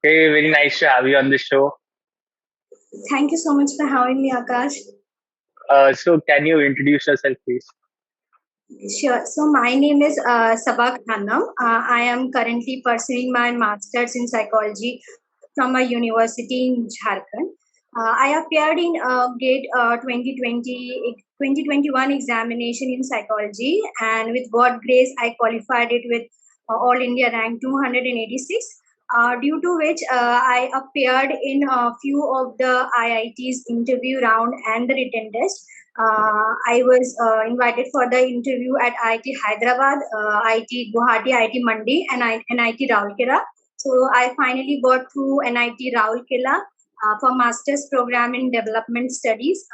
Hey, very nice to have you on the show. Thank you so much for having me, Akash. So, can you introduce yourself, please? Sure. So my name is Saba. I am currently pursuing my master's in psychology from a university in Jharkhand. I appeared in GATE 2021 examination in psychology, and with God grace, I qualified it with All India rank 286. Due to which I appeared in a few of the IIT's interview round and the written test. I was invited for the interview at IIT Hyderabad, IIT Guwahati, IIT Mandi, and NIT Rourkela. So I finally got through NIT Rourkela for master's program in development studies.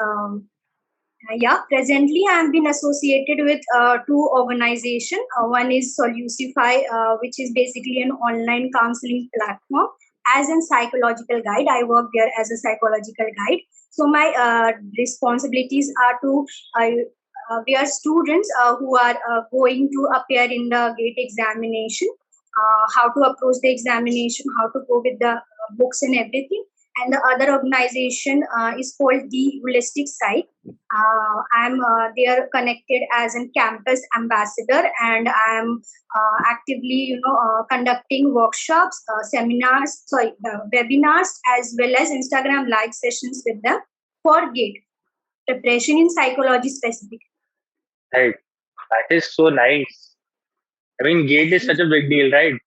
Presently I am been associated with two organizations. One is Solucify, which is basically an online counseling platform. As a psychological guide, I work there as a psychological guide. So my responsibilities are to we are students who are going to appear in the GATE examination, how to approach the examination, how to go with the books and everything. And the other organization is called the Holistic Site. I'm there connected as a campus ambassador, and I'm actively, conducting workshops, seminars, webinars, as well as Instagram live sessions with them for GATE preparation in psychology specific. Right. That is so nice. I mean, GATE is such a big deal, right?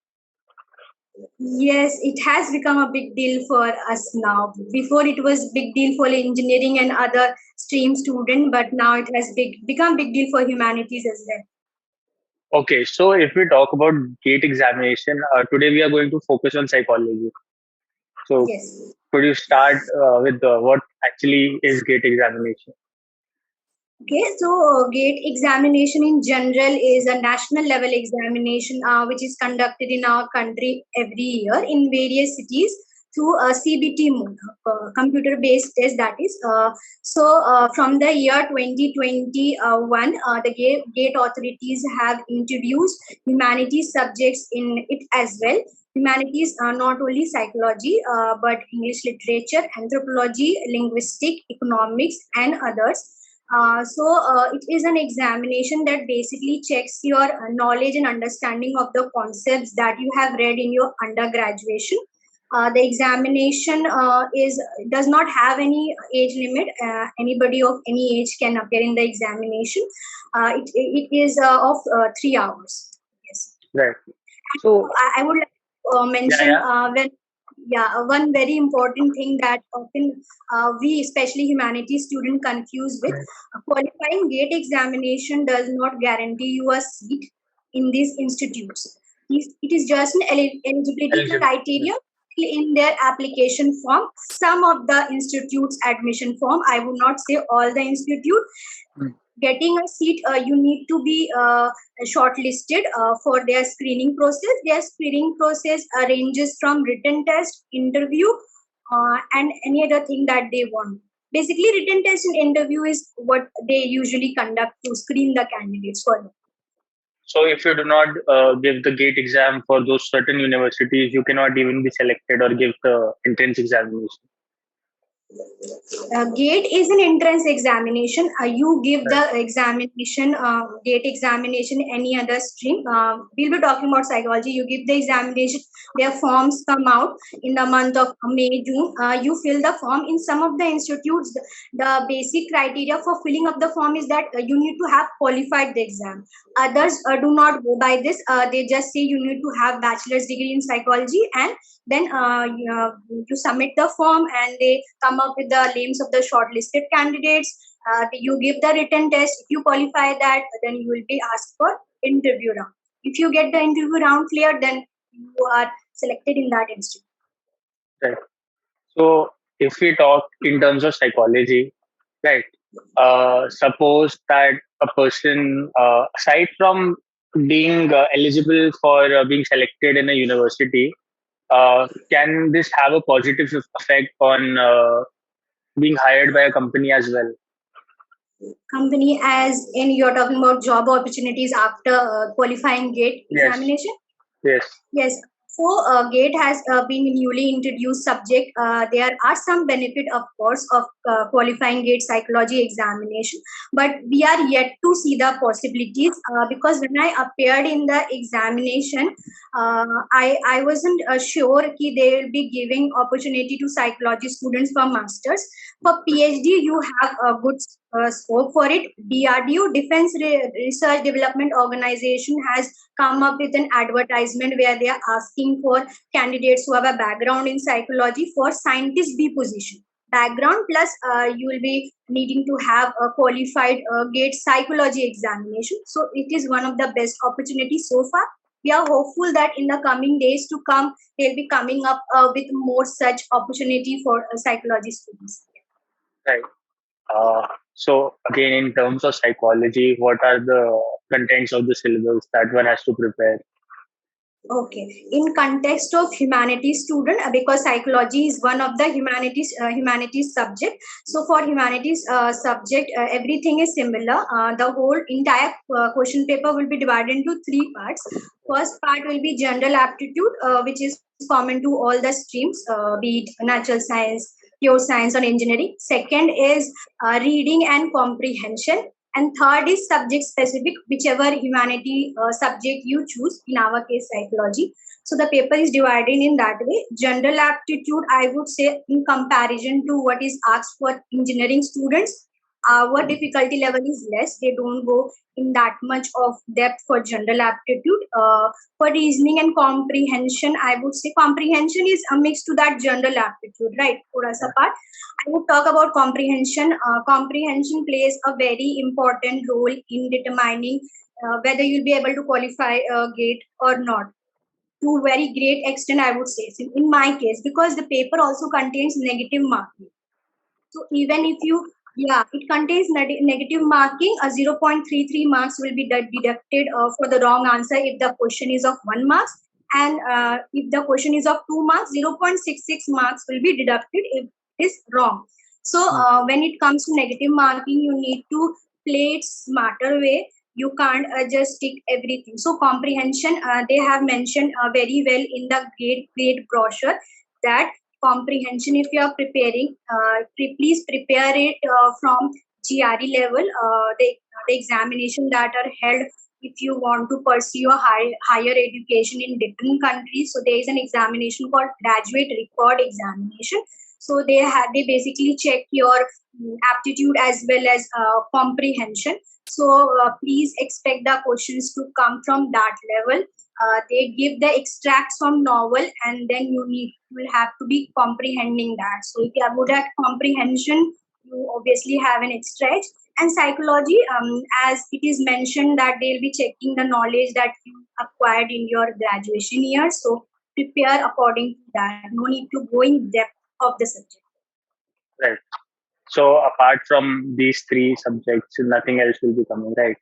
Yes, it has become a big deal for us now. Before it was big deal for engineering and other stream student, but now it has become big deal for humanities as well. Okay, so if we talk about GATE examination, today we are going to focus on psychology. So, Yes. could you start with what actually is GATE examination? Okay, so GATE examination in general is a national level examination which is conducted in our country every year in various cities through a CBT mode, computer based test that is. From the year 2021, the GATE authorities have introduced humanities subjects in it as well. Humanities are not only psychology, but English literature, anthropology, linguistic, economics, and others. It is an examination that basically checks your knowledge and understanding of the concepts that you have read in your undergraduation. The examination is does not have any age limit. Anybody of any age can appear in the examination. It is of 3 hours. Yes. Right. So, I would like to mention yeah. one very important thing that often we, especially humanities students, confuse with qualifying GATE examination does not guarantee you a seat in these institutes. It is just an eligibility criteria in their application form. Some of the institutes admission form, I would not say all the institute. Getting a seat, you need to be shortlisted for their screening process. Their screening process ranges from written test, interview, and any other thing that they want. Basically, written test and interview is what they usually conduct to screen the candidates for them. So, if you do not give the GATE exam for those certain universities, you cannot even be selected or give the entrance examination. GATE is an entrance examination. You give the examination, GATE examination, any other stream. We'll be talking about psychology. You give the examination. Their forms come out in the month of May, June. You fill the form. In some of the institutes, the basic criteria for filling up the form is that you need to have qualified the exam. Others do not go by this. They just say you need to have bachelor's degree in psychology, and then you submit the form and they come up with the names of the shortlisted candidates. You give the written test. If you qualify that, then you will be asked for interview round. If you get the interview round cleared, then you are selected in that institute. Right. So, if we talk in terms of psychology, right? Suppose that a person, aside from being eligible for being selected in a university, can this have a positive effect on being hired by a company as well? Company, as in you're talking about job opportunities after qualifying GATE examination? Yes. Yes. So, GATE has been newly introduced subject. There are some benefit, of course, of qualifying GATE psychology examination, but we are yet to see the possibilities because when I appeared in the examination, I wasn't sure that they will be giving opportunity to psychology students for masters. For PhD, you have a good scope for it. DRDO, Defense Research Development Organization, has come up with an advertisement where they are asking for candidates who have a background in psychology for scientist B position. Background plus you will be needing to have a qualified GATE psychology examination. So it is one of the best opportunities so far. We are hopeful that in the coming days to come, they'll be coming up with more such opportunity for psychology students. Right. So again, in terms of psychology, what are the contents of the syllabus that one has to prepare? Okay, in context of humanities student, because psychology is one of the humanities subject. So for humanities subject, everything is similar. The whole entire question paper will be divided into three parts. First part will be general aptitude, which is common to all the streams, be it natural science, pure science, or engineering. Second is reading and comprehension, and third is subject specific, whichever humanity subject you choose, in our case psychology. So the paper is divided in that way. General aptitude, I would say, in comparison to what is asked for engineering students, our difficulty level is less. They don't go in that much of depth for general aptitude. For reasoning and comprehension, I would say comprehension is a mix to that general aptitude, right? Thoda sa part. I would talk about comprehension. Comprehension plays a very important role in determining whether you'll be able to qualify a GATE or not. To very great extent, I would say, in my case, because the paper also contains negative marking. So even if you, yeah, it contains negative marking. 0.33 marks will be deducted for the wrong answer if the question is of 1 marks, and if the question is of 2 marks, 0.66 marks will be deducted if it is wrong. So when it comes to negative marking, you need to play it smarter way. You can't just tick everything. So comprehension, they have mentioned very well in the grade brochure that comprehension, if you are preparing, please prepare it from GRE level, the examination that are held if you want to pursue a higher education in different countries. So there is an examination called graduate record examination. So they basically check your aptitude as well as comprehension. So please expect the questions to come from that level. They give the extracts from novel, and then you will have to be comprehending that. So if you are good at comprehension, you obviously have an extract. And psychology, as it is mentioned that they'll be checking the knowledge that you acquired in your graduation year. So prepare according to that. No need to go in depth of the subject. Right. So apart from these three subjects, nothing else will be coming, right?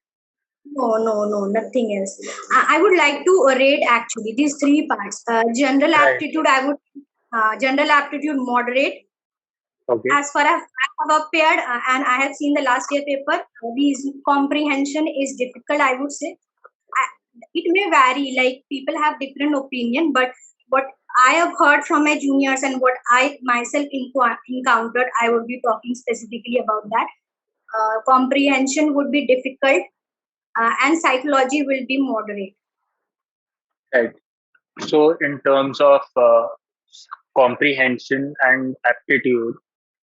No, nothing else. I would like to rate actually these three parts. General Right. aptitude, I would general aptitude moderate. Okay. As far as I have appeared and I have seen the last year paper, these comprehension is difficult, I would say. It may vary, like people have different opinion, but what I have heard from my juniors and what I myself encountered, I would be talking specifically about that. Comprehension would be difficult, and psychology will be moderate. Right. So in terms of comprehension and aptitude,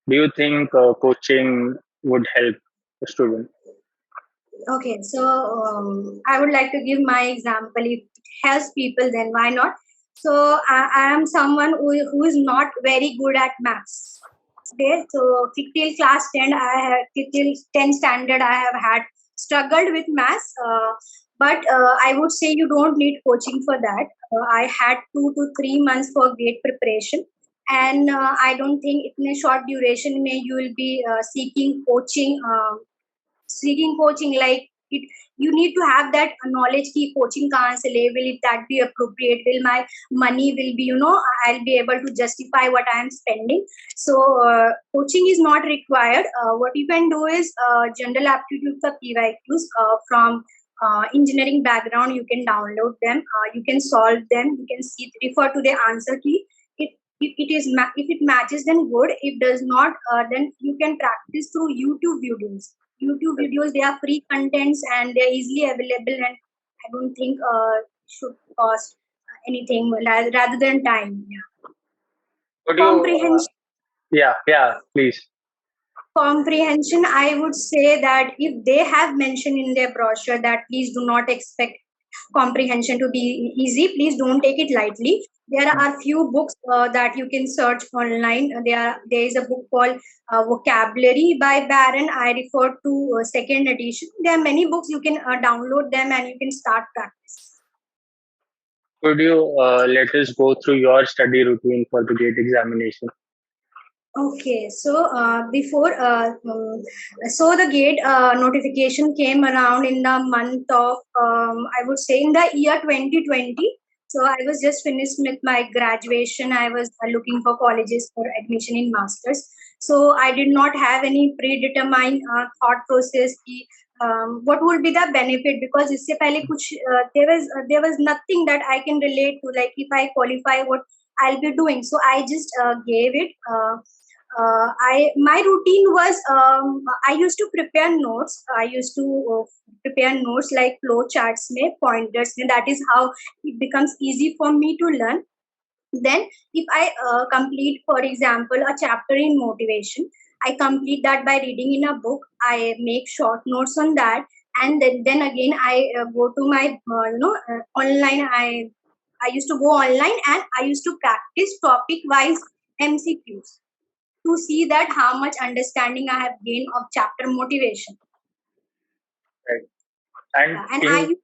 do you think coaching would help the student? Okay, so I would like to give my example. If it helps people, then why not? So I am someone who is not very good at maths. Okay, so till class 10, till 10 standard, I have had struggled with maths. But I would say you don't need coaching for that. I had 2 to 3 months for GATE preparation, and I don't think in a short duration may you will be seeking coaching, like it, you need to have that knowledge ki coaching kahan se le, will it that be appropriate, will my money will be, I'll be able to justify what I am spending. So coaching is not required. What you can do is general aptitude for PYQs from engineering background, you can download them, you can solve them, you can see, refer to the answer key. If it matches, then good. If does not, then you can practice through YouTube videos. YouTube videos, they are free contents and they are easily available, and I don't think should cost anything rather than time. Yeah. Could you? Comprehension. Yeah, please. Comprehension, I would say that if they have mentioned in their brochure that please do not expect comprehension to be easy, please don't take it lightly. There are few books that you can search online. There is a book called Vocabulary by Baron. I refer to second edition. There are many books, you can download them and you can start practice. Could you let us go through your study routine for the gate examination? Okay, so so the gate notification came around in the month of, I would say in the year 2020. So I was just finished with my graduation. I was looking for colleges for admission in masters. So I did not have any predetermined thought process ki, what would be the benefit, because इससे पहले कुछ there was nothing that I can relate to, like if I qualify, what I'll be doing. So I just gave it. I My routine was, I used to prepare notes. I used to prepare notes like flow charts, mein, pointers. Mein. That is how it becomes easy for me to learn. Then, if I complete, for example, a chapter in motivation, I complete that by reading in a book. I make short notes on that, and then again I go to my online. I used to go online and I used to practice topic wise MCQs to see that how much understanding I have gained of chapter motivation. Right. And And in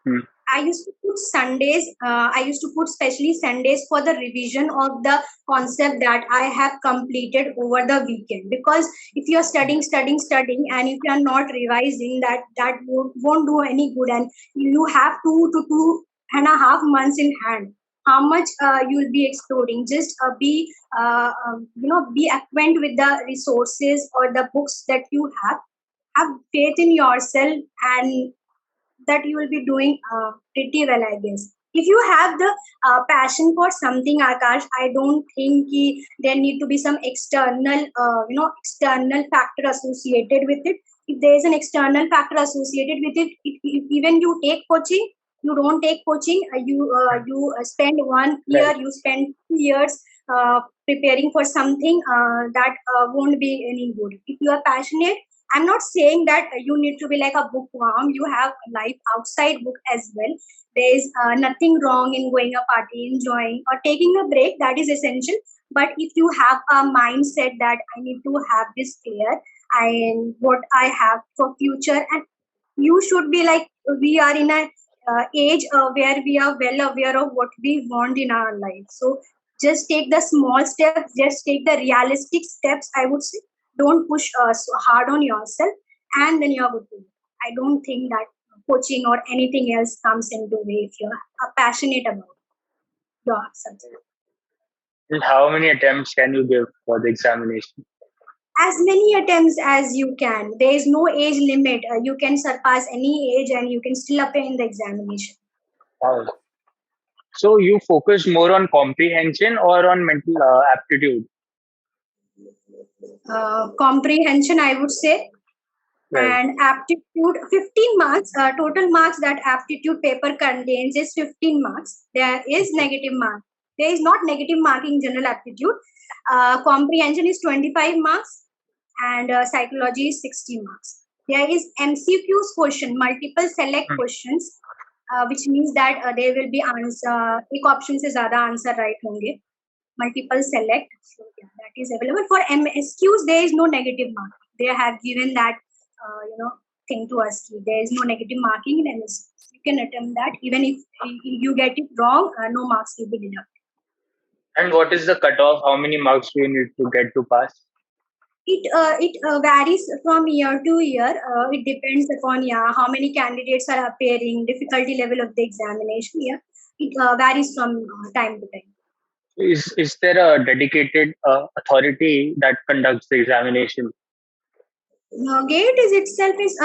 hmm, I used to put Sundays. I used to put specially Sundays for the revision of the concept that I have completed over the weekend. Because if you are studying, and if you are not revising, that won't do any good. And you have 2 to 2.5 months in hand. How much you'll be exploring? Just be acquainted with the resources or the books that you have. Have faith in yourself, and that you will be doing pretty well, I guess. If you have the passion for something, Akash, I don't think there need to be some external factor associated with it. If there is an external factor associated with it, even you take coaching, you don't take coaching, you spend 1 year, right. you spend 2 years preparing for something that won't be any good. If you are passionate, I'm not saying that you need to be like a bookworm. You have a life outside book as well. There is nothing wrong in going a party, enjoying, or taking a break. That is essential. But if you have a mindset that I need to have this clear and what I have for future, and you should be like, we are in a age where we are well aware of what we want in our life. So just take the small steps. Just take the realistic steps, I would say. Don't push so hard on yourself, and then you're good to go. I don't think that coaching or anything else comes into way if you're passionate about your subject. And how many attempts can you give for the examination? As many attempts as you can. There is no age limit. You can surpass any age and you can still appear in the examination. Wow. So you focus more on comprehension or on mental aptitude? Comprehension, I would say, Right. and aptitude, 15 marks. Total marks that aptitude paper contains is 15 marks. There is negative mark. There is not negative mark in general aptitude. Comprehension is 25 marks, and psychology is 60 marks. There is MCQs question, multiple select Hmm. questions, which means that there will be answer, एक option से ज़्यादा answer right होंगे. Multiple select. So yeah, that is available. For MSQs, there is no negative mark. They have given that thing to us. There is no negative marking in MSQs. You can attempt that. Even if you get it wrong, no marks will be deducted. And what is the cutoff? How many marks do you need to get to pass? It varies from year to year. It depends upon how many candidates are appearing, difficulty level of the examination. Yeah, it varies from time to time. Is there a dedicated authority that conducts the examination? GATE is itself is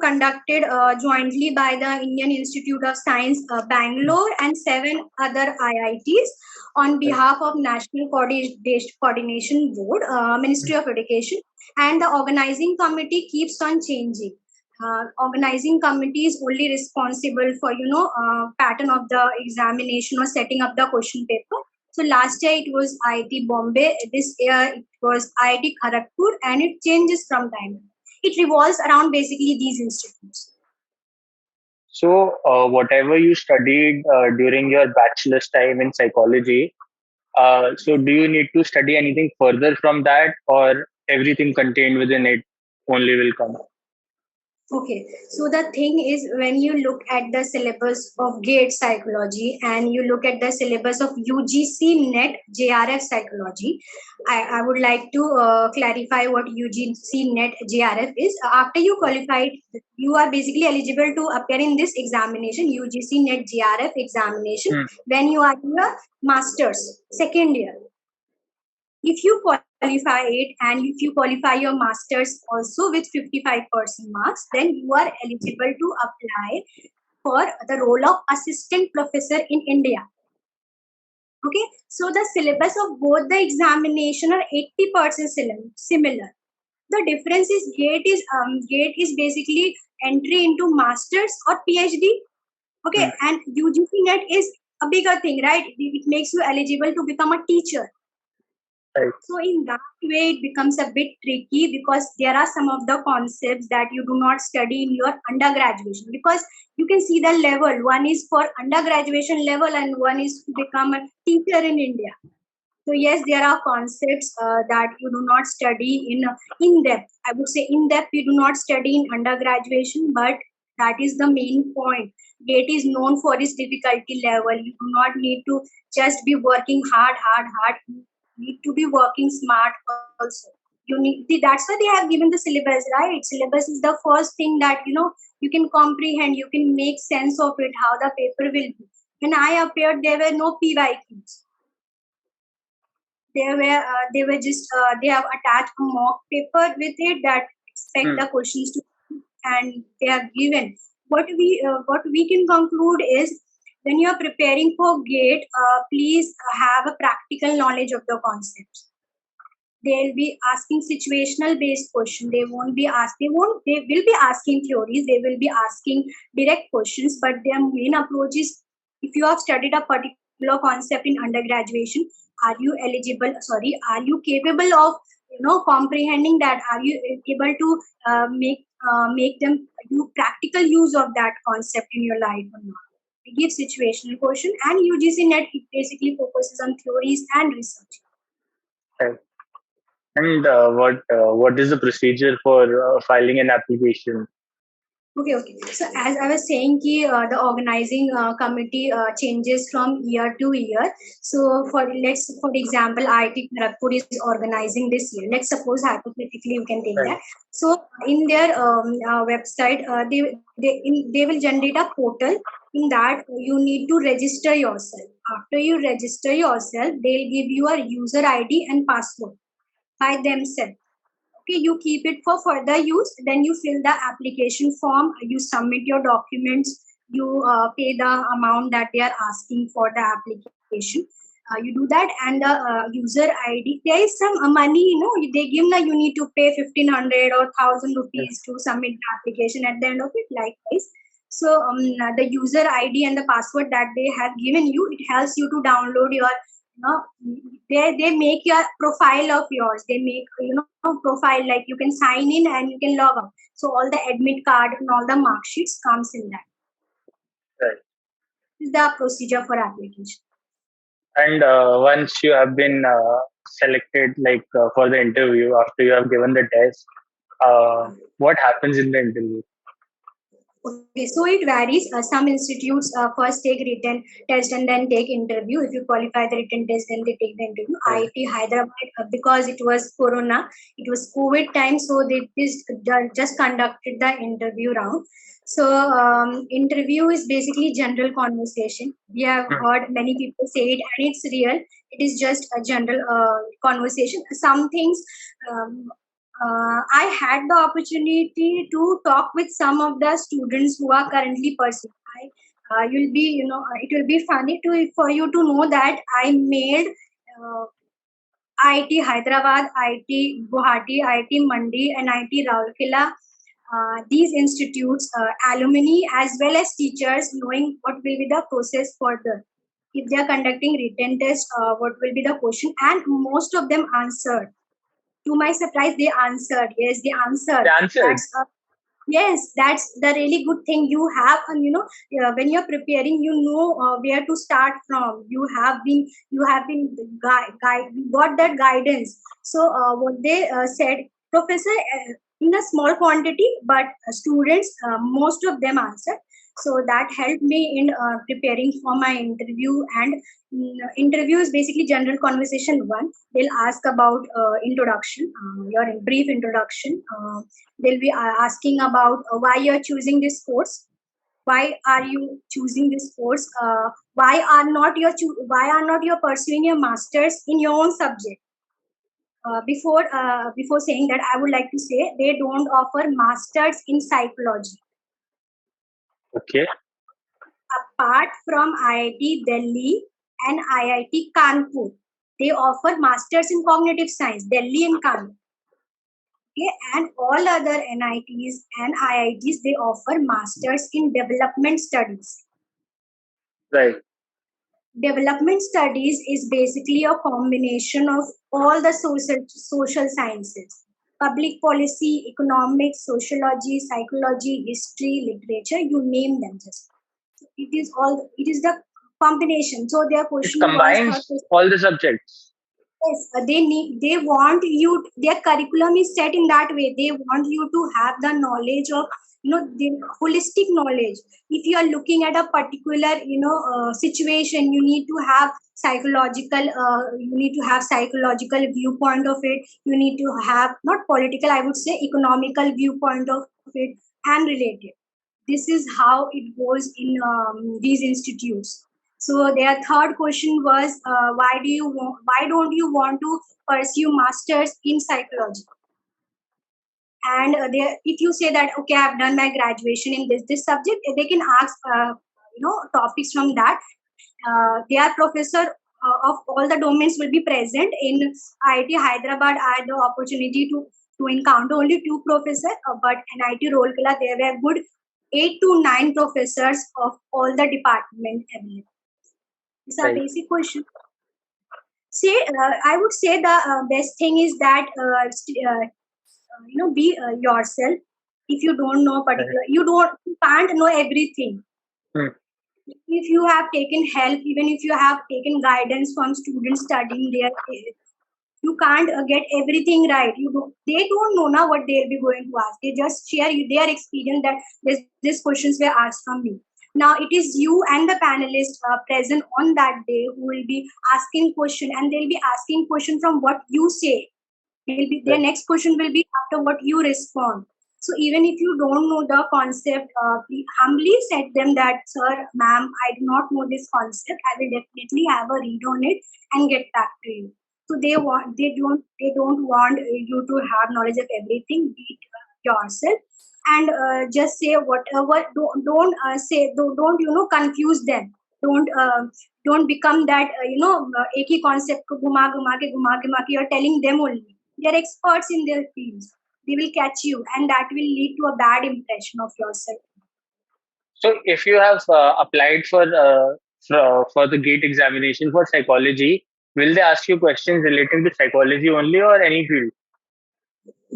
conducted jointly by the Indian Institute of Science, Bangalore, and 7 other IITs on behalf of National Coordination Board, Ministry of Education, and the organizing committee keeps on changing. Organizing committee is only responsible for pattern of the examination or setting up the question paper. So last year it was IIT Bombay. This year it was IIT Kharagpur, and it changes from time. It revolves around basically these institutes. So, whatever you studied during your bachelor's time in psychology, so do you need to study anything further from that, or everything contained within it only will come? Okay, so the thing is, when you look at the syllabus of GATE psychology and you look at the syllabus of UGC NET JRF psychology, I would like to clarify what UGC NET JRF is. After you qualified, you are basically eligible to appear in this examination, UGC NET JRF examination, Hmm. when you are in your master's second year. If you qualify it and if you qualify your masters also with 55% marks, then you are eligible to apply for the role of assistant professor in India. Okay, so the syllabus of both the examination are 80% similar. The difference is GATE is basically entry into masters or PhD. Okay, Hmm. and UGC NET is a bigger thing, right? It makes you eligible to become a teacher. Right. So in that way, it becomes a bit tricky because there are some of the concepts that you do not study in your undergraduation, because you can see the level. One is for undergraduation level and one is to become a teacher in India. So yes, there are concepts that you do not study in depth. I would say in depth you do not study in undergraduation, but that is the main point. GATE is known for its difficulty level. You do not need to just be working hard. You need to be working smart also. You need that's why they have given the syllabus, right? Syllabus is the first thing that you can comprehend. You can make sense of it. How the paper will be. When I appeared, there were no PYQs. They were just they have attached a mock paper with it that expect Hmm. the questions to, and they have given what we can conclude is, when you are preparing for GATE, please have a practical knowledge of the concepts. They'll be asking situational based question. They will be asking theories, they will be asking direct questions, but their main approach is, if you have studied a particular concept in undergraduation, are you capable of comprehending that? Are you able to make them do practical use of that concept in your life or not? We give situational question, and UGC NET it basically focuses on theories and research. Right. And what is the procedure for filing an application? Okay. So as I was saying, the organizing committee changes from year to year. So for example, IIT Kharagpur is organizing this year. Let's suppose hypothetically you can take Right. that. So in their website, they will generate a portal. In that you need to register yourself. After you register yourself, they'll give you a user ID and password by themselves. Okay, you keep it for further use, then you fill the application form, you submit your documents, you pay the amount that they are asking for the application. You do that, and the user ID, there is some money, they give, you need to pay 1500 or 1000 Yes. rupees to submit the application at the end of it, likewise. So the user ID and the password that they have given you, it helps you to download your, they make your profile of yours. They make profile, like you can sign in and you can log out. So all the admit card and all the mark sheets comes in that. Right. This is the procedure for application. And once you have been selected, like for the interview, after you have given the test, what happens in the interview? Okay, so it varies. Some institutes first take written test and then take interview. If you qualify the written test, then they take the interview. Right. IIT Hyderabad, because it was Corona, it was COVID time, so they just conducted the interview round. So interview is basically general conversation. We have Hmm. heard many people say it, and it's real. It is just a general conversation. Some things. Um, I had the opportunity to talk with some of the students who are currently pursuing. You'll be, it will be funny to for you to know that I made IIT Hyderabad, IIT Guwahati, IIT Mandi, and IIT Rourkela. These institutes, alumni as well as teachers, knowing what will be the process further. If they are conducting written test, what will be the question? And most of them answered. To my surprise, they answered. Yes, they They answered. answered. Yes, that's the really good thing you have. And when you're preparing, where to start from. You have been you got that guidance. So what they said, professor, in a small quantity, but students, most of them answered. So that helped me in preparing for my interview. And interview is basically general conversation one. They'll ask about introduction, your brief introduction. They'll be asking about why you're choosing this course. Why are you choosing this course? Why are not you pursuing your masters in your own subject? Before saying that, I would like to say they don't offer masters in psychology. Okay. Apart from IIT Delhi and IIT Kanpur, they offer masters in cognitive science, Delhi and Kanpur. Okay, and all other NITs and IITs, they offer masters in development studies. Right. Development studies is basically a combination of all the social sciences, public policy, economics, sociology, psychology, history, literature, you name them. Just it is the combination. So their It question was, her combines question. all the subjects. Yes, they want you, their curriculum is set in that way. They want you to have the knowledge of, the holistic knowledge. If you are looking at a particular, situation, you need to have psychological viewpoint of it. You need to have, not political, I would say economical viewpoint of it, and related. This is how it goes in these institutes. So their third question was, why don't you want to pursue masters in psychology? And if you say that, okay, I've done my graduation in this subject, they can ask topics from that. Their professor of all the domains will be present in IIT Hyderabad. I had the opportunity to encounter only two professors, but in IIT Rourkela there were good 8 to 9 professors of all the department available. These are Right. basic questions. Say, I would say the best thing is that be yourself. If you don't know Right. particular, you can't know everything. Hmm. If you have taken help, even if you have taken guidance from students studying there, you can't get everything right. They don't know now what they'll be going to ask. They just share you their experience that these questions were asked from me. Now it is you and the panelists present on that day who will be asking question, and they'll be asking question from what you say. Their Right. next question will be after what you respond. So even if you don't know the concept, please humbly said them that, sir, ma'am, I do not know this concept. I will definitely have a read on it and get back to you. So they don't want you to have knowledge of everything. Be yourself and just say whatever. Don't confuse them. Don't become that एक ही concept को घुमा के you're telling them only. They're experts in their fields. They will catch you, and that will lead to a bad impression of yourself. So, if you have applied for the GATE examination for psychology, will they ask you questions relating to psychology only or any field?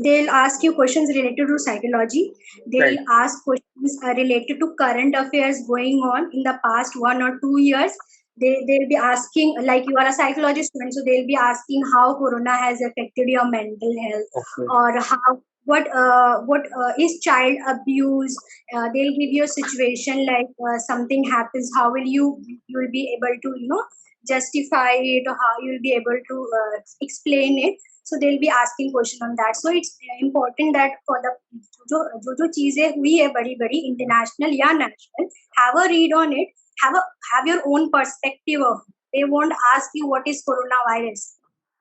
They'll ask you questions related to psychology. Right. They'll ask questions related to current affairs going on in the past 1 or 2 years. They'll be asking, like, you are a psychology student, so they'll be asking how corona has affected your mental health, Okay. or how what is child abuse. They'll give you a situation like something happens. How will you will be able to justify it, or how you'll be able to explain it. So they'll be asking question on that. So it's important that for the जो चीजें हुई है बड़ी बड़ी international या national, have a read on it, have your own perspective of it. They won't ask you what is coronavirus.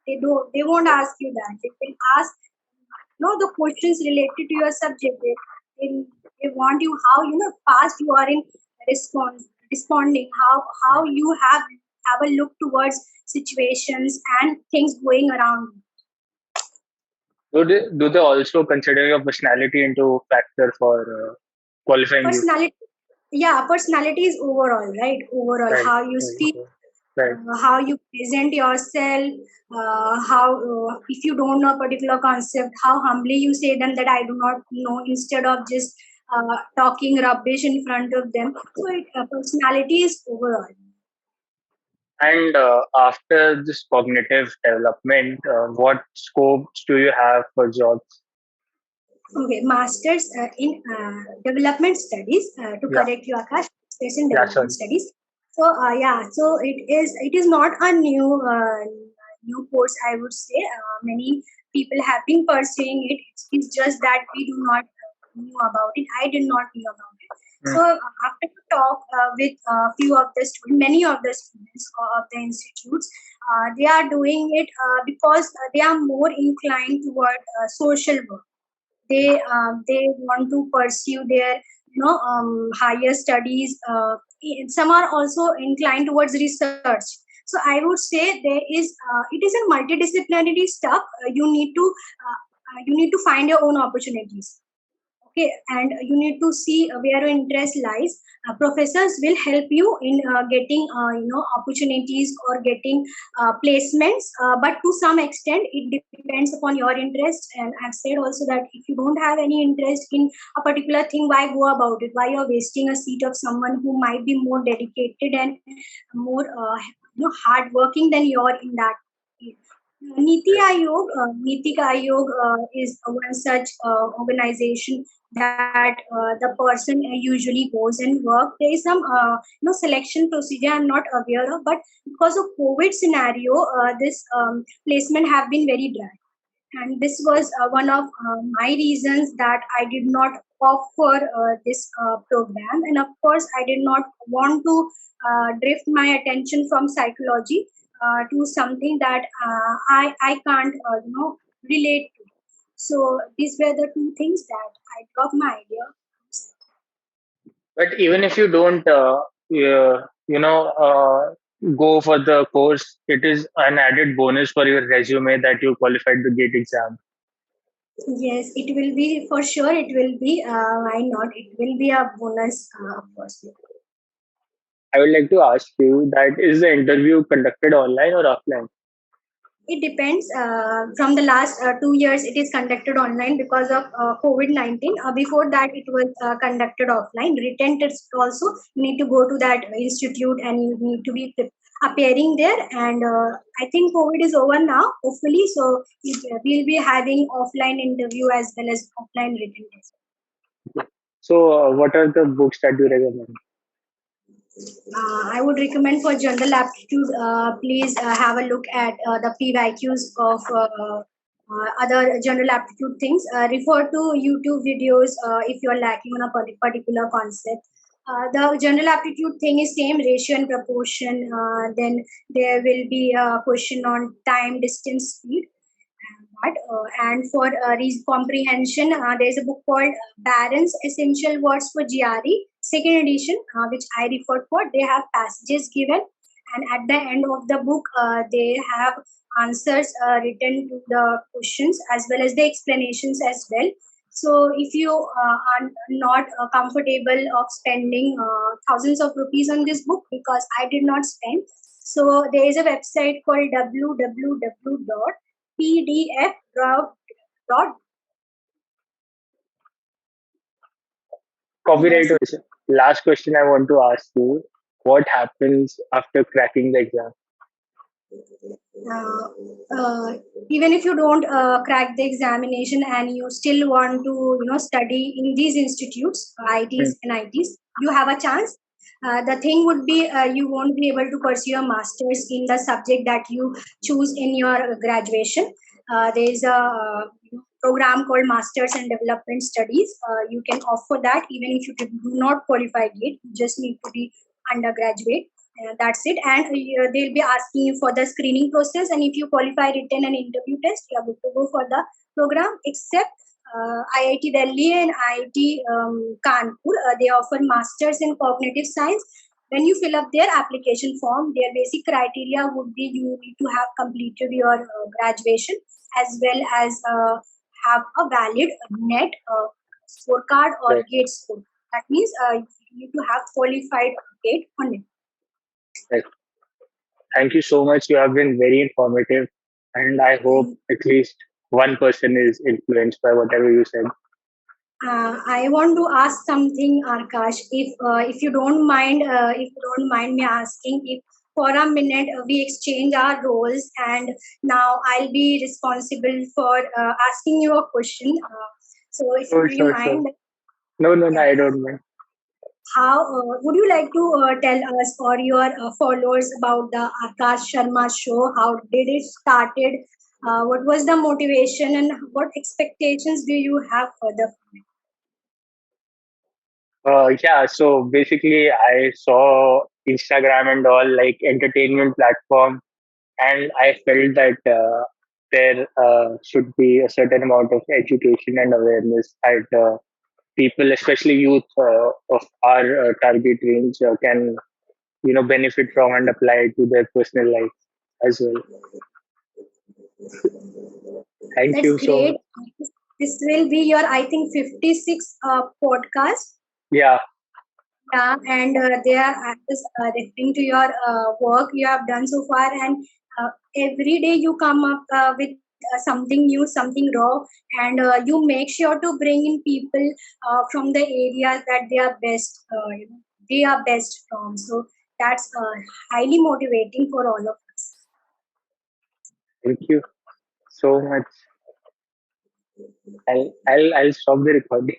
They won't ask you that. They will ask the questions related to your subject. They want you how fast you are in responding, how you have a look towards situations and things going around you. Do they also consider your personality into factor for qualifying you? Personality, yeah, personality is overall, right? Overall, Right. how you speak, Right. Right. how you present yourself, how if you don't know a particular concept, how humbly you say them that I do not know, instead of just talking rubbish in front of them. So personality is overall. And after this cognitive development, what scopes do you have for jobs? Okay, masters in development studies. To Yeah. correct you, Akash, it's in Yeah. development Sorry. studies. So yeah, so it is not a new course. I would say many people have been pursuing it. It's just that we do not knew about it. I did not know about it. Hmm. So after to talk with few of the students, many of the students of the institutes, they are doing it because they are more inclined toward social work. They want to pursue their higher studies. Some are also inclined towards research. So I would say there is it is a multidisciplinary stuff. You need to find your own opportunities. Okay, and you need to see where your interest lies. Professors will help you in getting opportunities or getting placements, but to some extent it depends upon your interest. And I've said also that if you don't have any interest in a particular thing, why go about it? Why you're wasting a seat of someone who might be more dedicated and more hardworking than you are in that. Niti Aayog is one such organization that the person usually goes and work. There is some selection procedure I'm not aware of, but because of COVID scenario, this placement have been very dry, and this was one of my reasons that I did not opt for this program. And of course, I did not want to drift my attention from psychology to something that I can't relate to. So these were the two things that I dropped my idea. But even if you don't, go for the course, it is an added bonus for your resume that you qualified the GATE exam. Yes, it will be for sure. It will be. Why not? It will be a bonus, of course. I would like to ask you that is the interview conducted online or offline? It depends. From the last 2 years, it is conducted online because of COVID-19. Before that, it was conducted offline. Written test also, you need to go to that institute and you need to be appearing there. And I think COVID is over now, hopefully. So we'll be having offline interview as well as offline written test. So, what are the books that you recommend? I would recommend for general aptitude, please have a look at the PYQs of other general aptitude things. Refer to YouTube videos if you're lacking on a particular concept. The general aptitude thing is same ratio and proportion. Then there will be a question on time, distance, speed. And for comprehension, there is a book called Barron's Essential Words for GRE, second edition, which I referred for. They have passages given, and at the end of the book, they have answers written to the questions as well as the explanations as well. So, if you are not comfortable of spending thousands of rupees on this book, because I did not spend, so there is a website called www.pdf.com. Copyright. Yes. Last question I want to ask you: what happens after cracking the exam? uh, uh, Even if you don't crack the examination and you still want to study in these institutes, Hmm. IITs and ITs, you have a chance. The thing would be you won't be able to pursue a master's in the subject that you choose in your graduation. There is a program called Masters in Development Studies. You can opt for that even if you do not qualify yet. You just need to be undergraduate, That's it. And they'll be asking you for the screening process. And if you qualify written and interview test, you are good to go for the program. Except IIT Delhi and IIT Kanpur, they offer masters in cognitive science. When you fill up their application form, their basic criteria would be you need to have completed your graduation as well as have a valid net scorecard or Right. gate score. That means you need to have qualified gate on it. Right. Thank you so much. You have been very informative, and I hope And at least one person is influenced by whatever you said. I want to ask something, Arkash. If you don't mind, if you don't mind me asking, if for a minute we exchange our roles, and now I'll be responsible for asking you a question. So, if Sure, do you sure, sure. mind? No, no, no, Yeah. I don't mind. How would you like to tell us or your followers about the Akash Sharma show? How did it started? What was the motivation and what expectations do you have for the? Yeah, so basically, I saw Instagram and all like entertainment platform, and I felt that there should be a certain amount of education and awareness that people, especially youth of our target range, can benefit from and apply to their personal life as well. Thank That's you so great. much. This will be your, I think, 56 podcast. Yeah, Yeah, and they are just referring to your work you have done so far, and every day you come up with something new, something raw, and you make sure to bring in people from the areas that they are best, they are best from. So that's highly motivating for all of us. thank you so much. I'll stop the recording.